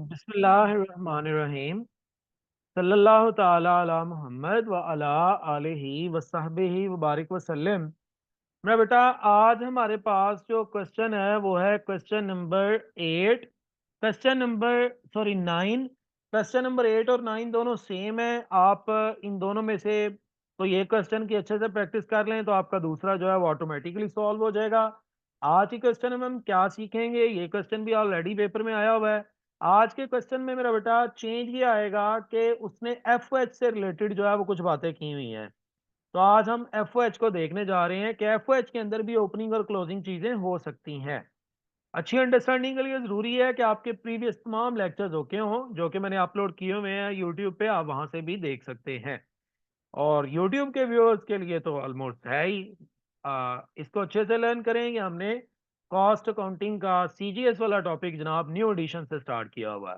बिस्मिल्लाहिर्रहमानिर्रहीम। सल्लल्लाहु ताला अला मुहम्मद व अला आलिहि व सहबिहि व बारिक वसल्लम। मेरा बेटा, आज हमारे पास जो क्वेश्चन है वो है question number 8, question number sorry 9। Question number 8 और 9 दोनों सेम है। आप इन दोनों में से तो ये क्वेश्चन की अच्छे से प्रैक्टिस कर लें तो आपका दूसरा जो है वो ऑटोमेटिकली सॉल्व हो जाएगा। आज के क्वेश्चन में हम क्या सीखेंगे, ये क्वेश्चन भी ऑलरेडी पेपर में आया हुआ है। आज के क्वेश्चन में मेरा बेटा चेंज ये आएगा कि उसने एफ एच से रिलेटेड जो है वो कुछ बातें की हुई हैं। तो आज हम एफ एच को देखने जा रहे हैं कि एफ एच के अंदर भी ओपनिंग और क्लोजिंग चीजें हो सकती हैं। अच्छी अंडरस्टैंडिंग के लिए जरूरी है कि आपके प्रीवियस तमाम लेक्चर्स होके हों जो कि मैंने अपलोड किए हुए हैं यूट्यूब पे, आप वहां से भी देख सकते हैं। और यूट्यूब के व्यूअर्स के लिए तो ऑलमोस्ट है ही। इसको अच्छे से लर्न करेंगे। हमने कॉस्ट अकाउंटिंग का सीजीएस वाला टॉपिक जनाब न्यू एडिशन से स्टार्ट किया हुआ है।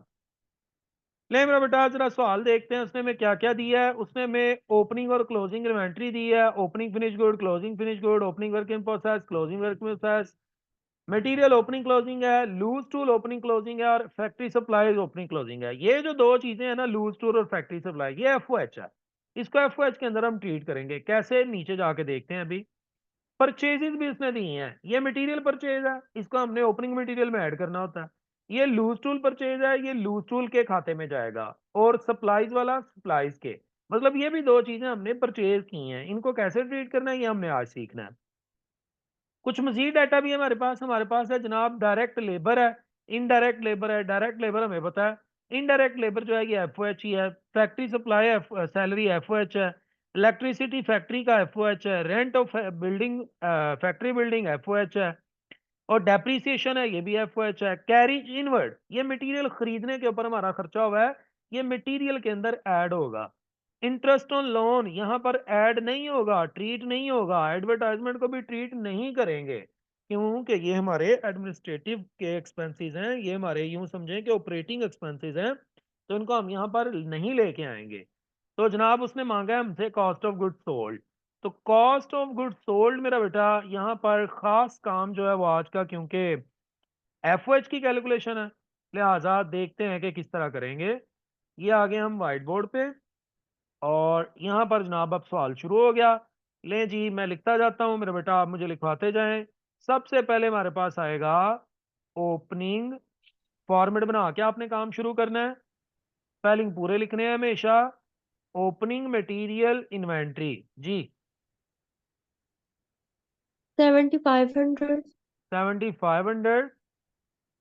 ले मेरा बेटा, जरा सवाल देखते हैं उसने में क्या क्या दिया है। उसने में ओपनिंग और क्लोजिंग इन्वेंट्री दी है, opening finish good, closing finish good, opening work in process, closing work in process, material opening closing है, लूज टूल ओपनिंग क्लोजिंग है और फैक्ट्री सप्लाईज ओपनिंग क्लोजिंग है। ये जो दो चीजें हैं ना, लूज टूल और फैक्ट्री सप्लाई, ये एफओएच है। इसको एफओएच के अंदर हम ट्रीट करेंगे कैसे, नीचे जाके देखते हैं अभी। परचेजेस भी उसने दी हैं। ये मटेरियल परचेज है, इसको हमने ओपनिंग मटेरियल में ऐड करना होता है। ये लूज टूल परचेज है, ये लूज टूल के खाते में जाएगा। और सप्लाईज वाला सप्लाईज के, मतलब ये भी दो चीजें हमने परचेज की हैं। इनको कैसे ट्रीट करना है ये हमने आज सीखना है। कुछ मजीद डाटा भी हमारे पास है जनाब। डायरेक्ट लेबर है, इनडायरेक्ट लेबर है। डायरेक्ट लेबर हमें पता है, इनडायरेक्ट लेबर जो है ये एफओएच ही है। फैक्ट्री सप्लाई सैलरी एफओएच है। इलेक्ट्रिसिटी फैक्ट्री का एफओएच है। Rent of building, factory building FOH है। और डेप्रीसिएशन है, ये भी एफओएच है। कैरिज इनवर्ड, ये मटेरियल खरीदने के ऊपर हमारा खर्चा हुआ है, ये मटेरियल के अंदर ऐड होगा। इंटरेस्ट ऑन लोन यहाँ पर ऐड नहीं होगा, ट्रीट नहीं होगा। एडवर्टाइजमेंट को भी ट्रीट नहीं करेंगे क्योंकि ये हमारे एडमिनिस्ट्रेटिव के एक्सपेंसेस हैं, ये हमारे यूं समझें कि ऑपरेटिंग एक्सपेंसेस हैं, तो इनको हम यहाँ पर नहीं लेके आएंगे। तो जनाब उसने मांगा है हमसे कॉस्ट ऑफ गुड सोल्ड। तो कॉस्ट ऑफ गुड सोल्ड मेरा बेटा यहाँ पर खास काम जो है वो आज का, क्योंकि एफओएच की कैलकुलेशन है, लिहाजा देखते हैं कि किस तरह करेंगे। ये आगे हम व्हाइट बोर्ड पे, और यहाँ पर जनाब अब सवाल शुरू हो गया। ले जी, मैं लिखता जाता हूँ मेरे बेटा, आप मुझे लिखवाते जाएं। सबसे पहले हमारे पास आएगा ओपनिंग। फॉर्मेट बना के आपने काम शुरू करना है। स्पेलिंग पूरे लिखने हैं हमेशा। ओपनिंग मटेरियल इन्वेंट्री जी, 7500। 7500।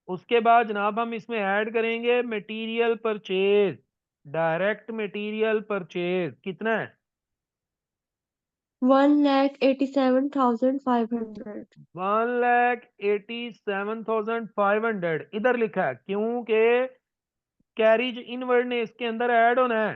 उसके बाद जनाब हम इसमें ऐड करेंगे material purchase. Direct material purchase कितना है? 1,87,500। 1,87,500 इधर लिखा है क्योंकि कैरिज इनवर्ड ने इसके अंदर ऐड होना है।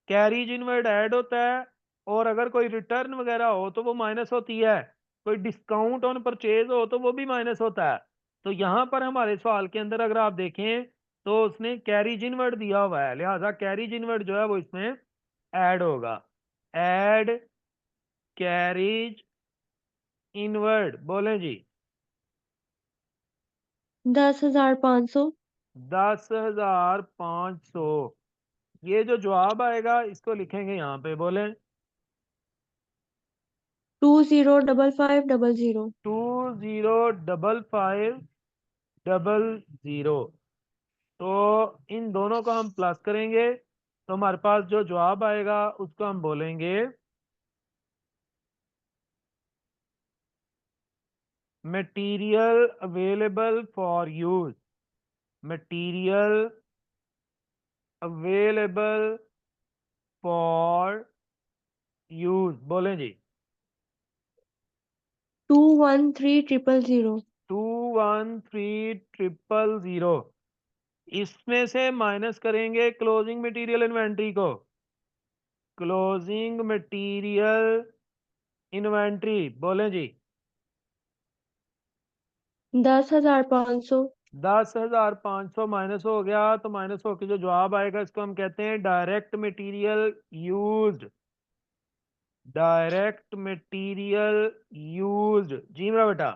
कैरिज इनवर्ड ऐड होता है, और अगर कोई रिटर्न वगैरह हो तो वो माइनस होती है। कोई डिस्काउंट ऑन परचेज हो तो वो भी माइनस होता है। तो यहां पर हमारे सवाल के अंदर अगर आप देखें तो उसने कैरिज इनवर्ड दिया हुआ है, लिहाजा कैरिज इनवर्ड जो है वो इसमें ऐड होगा। ऐड कैरिज इनवर्ड, बोलें जी। 10,500। 10,500। ये जो जवाब आएगा इसको लिखेंगे यहाँ पे, बोलें। 20,55,00। 20,55,00। तो इन दोनों को हम प्लस करेंगे तो हमारे पास जो जवाब आएगा उसको हम बोलेंगे material available for use. Material available for use, बोलें जी। 213,000। 213,000। इसमें से माइनस करेंगे क्लोजिंग मटेरियल इन्वेंट्री को। क्लोजिंग मटेरियल इन्वेंट्री, बोलें जी। 10,500। 10,500 माइनस हो गया, तो माइनस होकर जो जवाब आएगा इसको हम कहते हैं direct material used. Direct material used जी मेरा बेटा।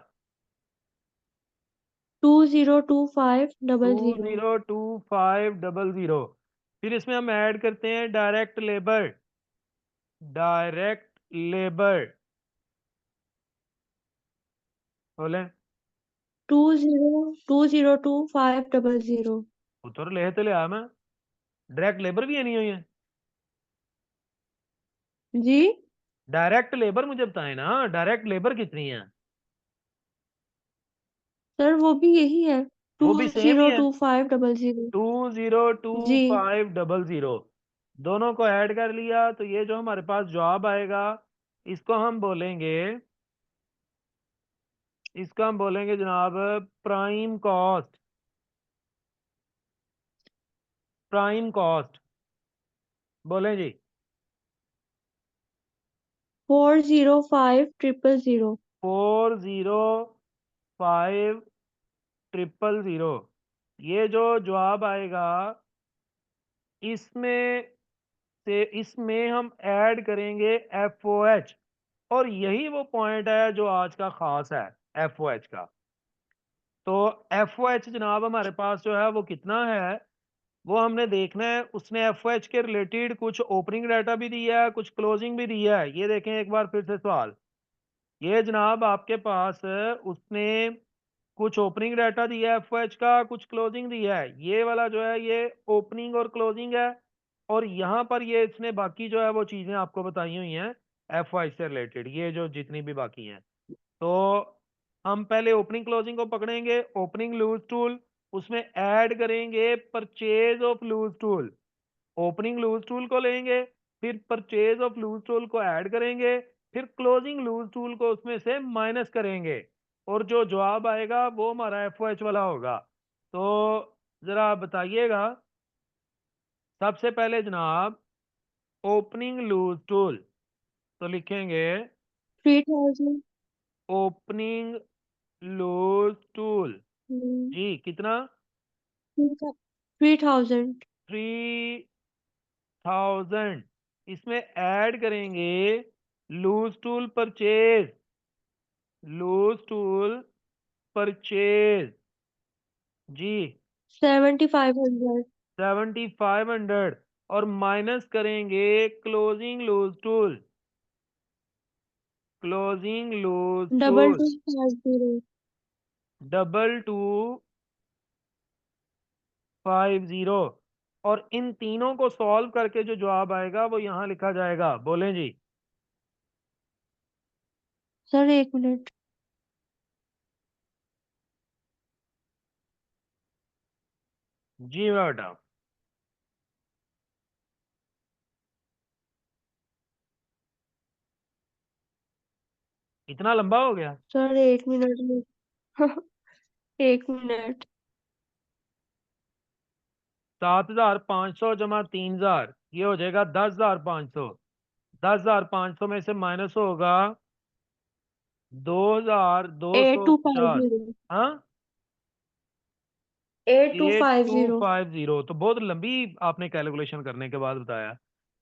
202,500. 202,500। फिर इसमें हम ऐड करते हैं डायरेक्ट लेबर। डायरेक्ट लेबर बोले 202,500. उतर ले तो लिया मैं। डायरेक्ट लेबर भी है नहीं हुई है। जी डायरेक्ट लेबर मुझे बताए ना, डायरेक्ट लेबर कितनी है। सर, वो भी यही है। वो टू भी सेम ही जीरो है। Two five double zero 202,500। दोनों को ऐड कर लिया तो ये जो हमारे पास जवाब आएगा, इसको हम बोलेंगे, इसका हम बोलेंगे जनाब प्राइम कॉस्ट। प्राइम कॉस्ट बोलें जी। 405,000. 405,000। ये जो जवाब आएगा, इसमें से इसमें हम ऐड करेंगे एफ ओ एच। और यही वो पॉइंट है जो आज का खास है, एफ ओ एच का। तो एफ ओ एच जनाब हमारे पास जो है वो कितना है, वो हमने देखना है। उसने एफ ओ एच के रिलेटेड कुछ ओपनिंग डाटा भी दिया है, कुछ क्लोजिंग भी दिया है। ये देखें एक बार फिर से सवाल। ये जनाब आपके पास उसने कुछ ओपनिंग डाटा दिया है एफ ओ एच का, कुछ क्लोजिंग दिया है। ये वाला जो है ये ओपनिंग और क्लोजिंग है। और यहाँ पर ये इसने बाकी जो है वो चीजें आपको बताई हुई हैं एफ ओ एच से रिलेटेड, ये जो जितनी भी बाकी हैं। तो हम पहले ओपनिंग क्लोजिंग को पकड़ेंगे। ओपनिंग लूज टूल, उसमें ऐड करेंगे purchase of loose tool. Opening loose tool को लेंगे, फिर परचेज ऑफ लूज टूल को ऐड करेंगे, फिर क्लोजिंग लूज टूल को उसमें से माइनस करेंगे। और जो जवाब आएगा वो हमारा एफ ओ एच वाला होगा। तो जरा आप बताइएगा, सबसे पहले जनाब ओपनिंग लूज टूल तो लिखेंगे 3,000. Opening loose tool. जी कितना? 3,000. 3,000। इसमें ऐड करेंगे loose tool purchase. Loose tool purchase जी 7,500. 7,500। और माइनस करेंगे closing loose tool. Closing loose double tool two five zero 2,250। और इन तीनों को सॉल्व करके जो जवाब आएगा वो यहां लिखा जाएगा। बोलें जी। Sir, 1 minute. जी बेटा। इतना लंबा हो गया? सर, 1 मिनट में. 1 मिनट. 7,500 जमा 3,000, ये हो जाएगा 10,500। 10,500 में से माइनस होगा दो हजार दो एट सौ टू फाइव पचास जीरो हाँ 8250. 8,250। तो बहुत लंबी आपने कैलकुलेशन करने के बाद बताया।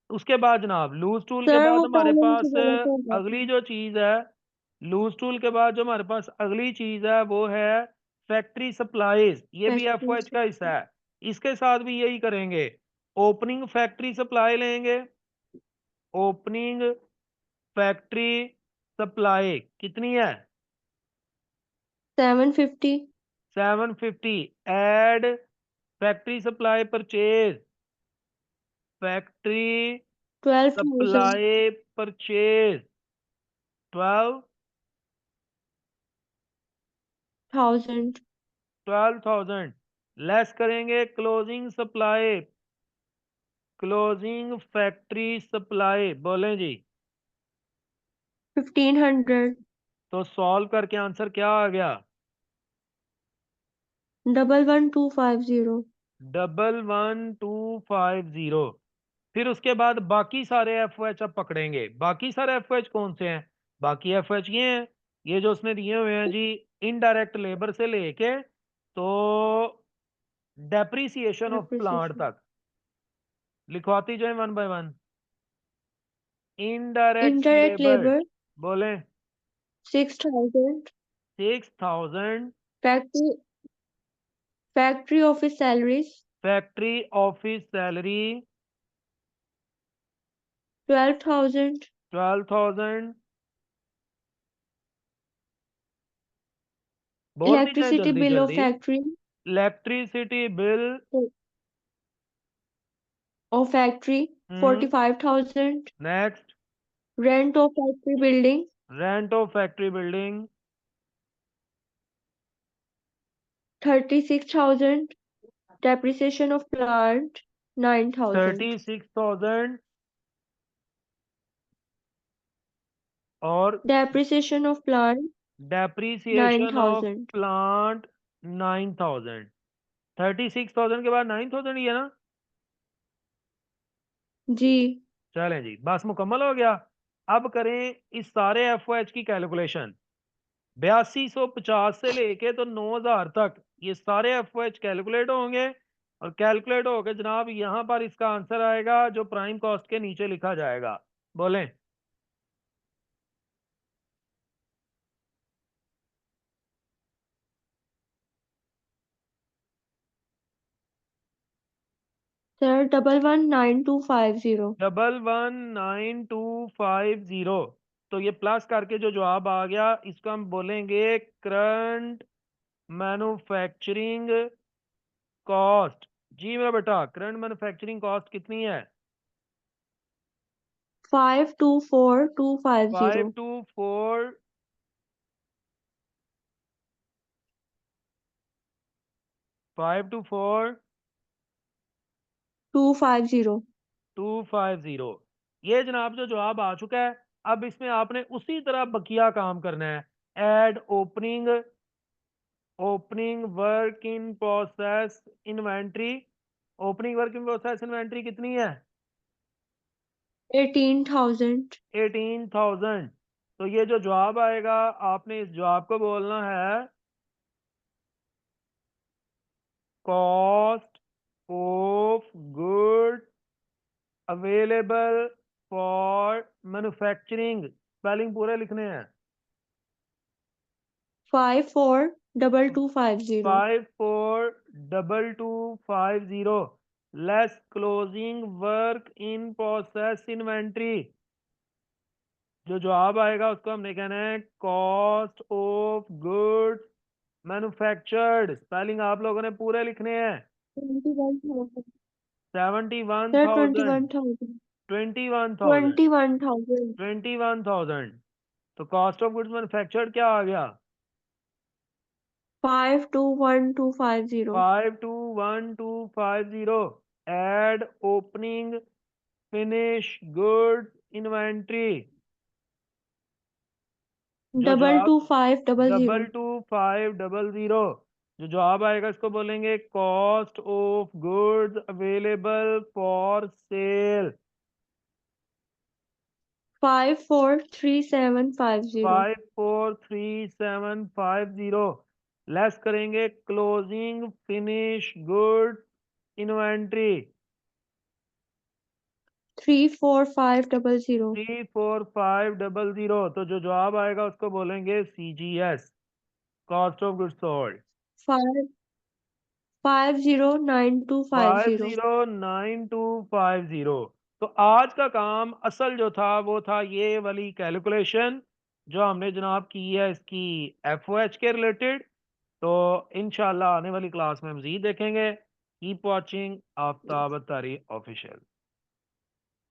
उसके बाद जनाब लूज टूल के सर, बाद वो हमारे पहले मुझे पास गलत हो गया अगली था. जो चीज है, लूज टूल के बाद जो हमारे पास अगली चीज है वो है फैक्ट्री सप्लाईज। ये भी एफ ओ एच फैक्ट्री. का हिस्सा है। इसके साथ भी यही करेंगे। ओपनिंग फैक्ट्री सप्लाई लेंगे। ओपनिंग फैक्ट्री सप्लाई कितनी है? 750. 750। Add factory supply purchase. Factory 12,000. Supply purchase 12,000। Less करेंगे closing supply. Closing factory supply बोलें जी। 1,500. तो सॉल्व करके आंसर क्या आ गया? 11,1,250. 11,1,250। फिर उसके बाद बाकी सारे एफ ओ एच अब पकड़ेंगे। बाकी सारे एफ ओ एच कौन से हैं? बाकी एफ ओ एच ये हैं, ये जो उसने दिए हुए हैं जी। इनडायरेक्ट लेबर से लेके तो डेप्रिसिएशन ऑफ प्लांट Depreciation. तक लिखवाती जाए one by one. Indirect Indirect labour labor बोले 6,000. 6,000। Factory Factory office salaries, factory office salary 12,000. 12,000। बोलनी चाहिए Electricity जल्दी bill of जल्दी। factory, electricity bill of factory, 45,000. Next. Rent of factory building, rent of factory building 36,000. Depreciation of plant, 9,000. 36,000 और Depreciation of plant, depreciation of 9,000. Plant 9,000। 36,000 के बाद 9,000 ही है ना। जी। चलें जी, बस मुकम्मल हो गया। अब करें इस सारे एफ ओ एच की कैलकुलेशन। 8250 से लेके तो 9,000 तक ये सारे एफ ओ एच कैलकुलेट होंगे, और कैलकुलेट होकर जनाब यहाँ पर इसका आंसर आएगा जो प्राइम कॉस्ट के नीचे लिखा जाएगा। बोलें। सर 119250. 119250। तो ये प्लस करके जो जवाब आ गया इसको हम बोलेंगे करंट मैन्युफैक्चरिंग कॉस्ट। जी मेरा बेटा, करंट मैन्युफैक्चरिंग कॉस्ट कितनी है? 524250. 524 524 250. 250। ये जनाब जो जवाब आ चुका है। अब इसमें आपने उसी तरह बकिया काम करना है। Add opening opening work in process inventory. Opening work in process inventory कितनी है? 18,000. 18,000। तो ये जो जवाब आएगा आपने इस जवाब को बोलना है cost of good available for manufacturing. Spelling पूरे लिखने हैं। 542250. 542250 less closing work in process inventory. जो जवाब आएगा उसको हमने कहना है cost of goods manufactured. Spelling आप लोगों ने पूरे लिखने हैं। 21,000. Sir, 71,000। 21,000. 21,000। 21,000. 21,000। तो कॉस्ट ऑफ गुड्स मैन्युफैक्चर्ड क्या आ गया? 521250. 521250। Add opening finish goods inventory. जो डबल जवाब two five double double zero two five double zero जो जवाब आएगा इसको बोलेंगे cost of goods available for sale. 543750. 543750 less करेंगे क्लोजिंग फिनिश गुड्स इन्वेंट्री। 34500. 34500। तो जो जवाब आएगा उसको बोलेंगे CGS, cost of goods sold. 509250. 509250। तो आज का काम असल जो था वो था ये वाली कैलकुलेशन जो हमने जनाब की है इसकी FOH के रिलेटेड। तो इंशाल्लाह आने वाली क्लास में मजीद देखेंगे। कीप वॉचिंग आफ्ताब तारी ऑफिशियल।